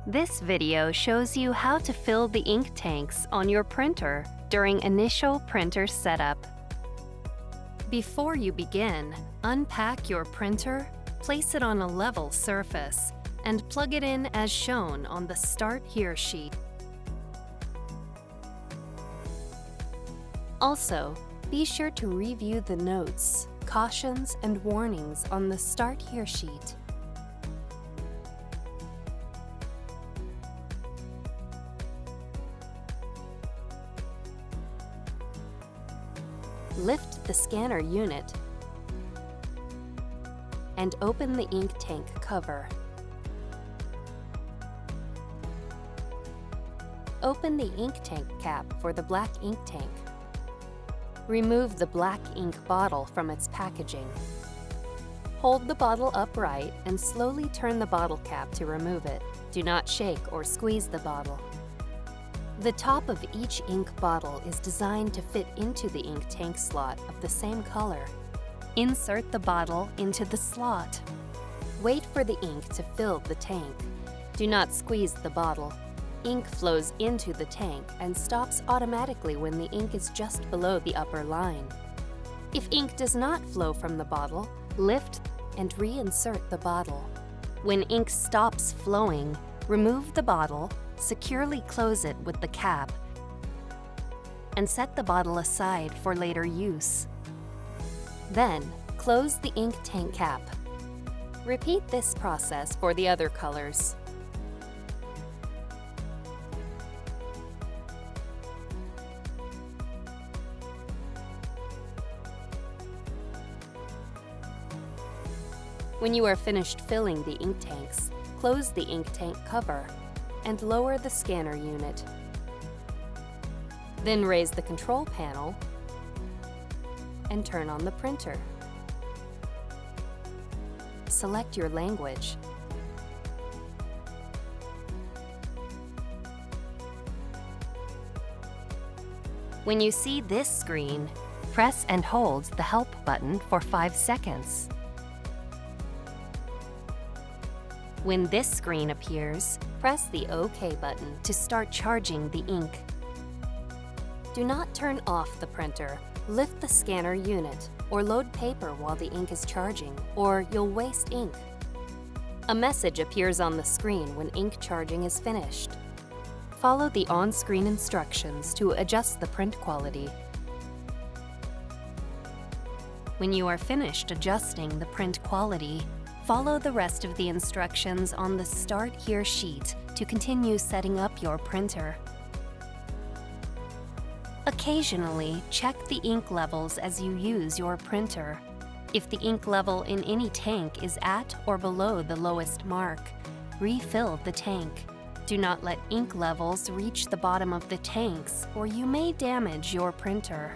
This video shows you how to fill the ink tanks on your printer during initial printer setup. Before you begin, unpack your printer, place it on a level surface, and plug it in as shown on the Start Here sheet. Also, be sure to review the notes, cautions, and warnings on the Start Here sheet. Lift the scanner unit and open the ink tank cover. Open the ink tank cap for the black ink tank. Remove the black ink bottle from its packaging. Hold the bottle upright and slowly turn the bottle cap to remove it. Do not shake or squeeze the bottle. The top of each ink bottle is designed to fit into the ink tank slot of the same color. Insert the bottle into the slot. Wait for the ink to fill the tank. Do not squeeze the bottle. Ink flows into the tank and stops automatically when the ink is just below the upper line. If ink does not flow from the bottle, lift and reinsert the bottle. When ink stops flowing, remove the bottle, securely close it with the cap, and set the bottle aside for later use. Then, close the ink tank cap. Repeat this process for the other colors. When you are finished filling the ink tanks, close the ink tank cover and lower the scanner unit. Then raise the control panel and turn on the printer. Select your language. When you see this screen, press and hold the Help button for 5 seconds. When this screen appears, press the OK button to start charging the ink. Do not turn off the printer, lift the scanner unit, or load paper while the ink is charging, or you'll waste ink. A message appears on the screen when ink charging is finished. Follow the on-screen instructions to adjust the print quality. When you are finished adjusting the print quality, follow the rest of the instructions on the Start Here sheet to continue setting up your printer. Occasionally, check the ink levels as you use your printer. If the ink level in any tank is at or below the lowest mark, refill the tank. Do not let ink levels reach the bottom of the tanks, or you may damage your printer.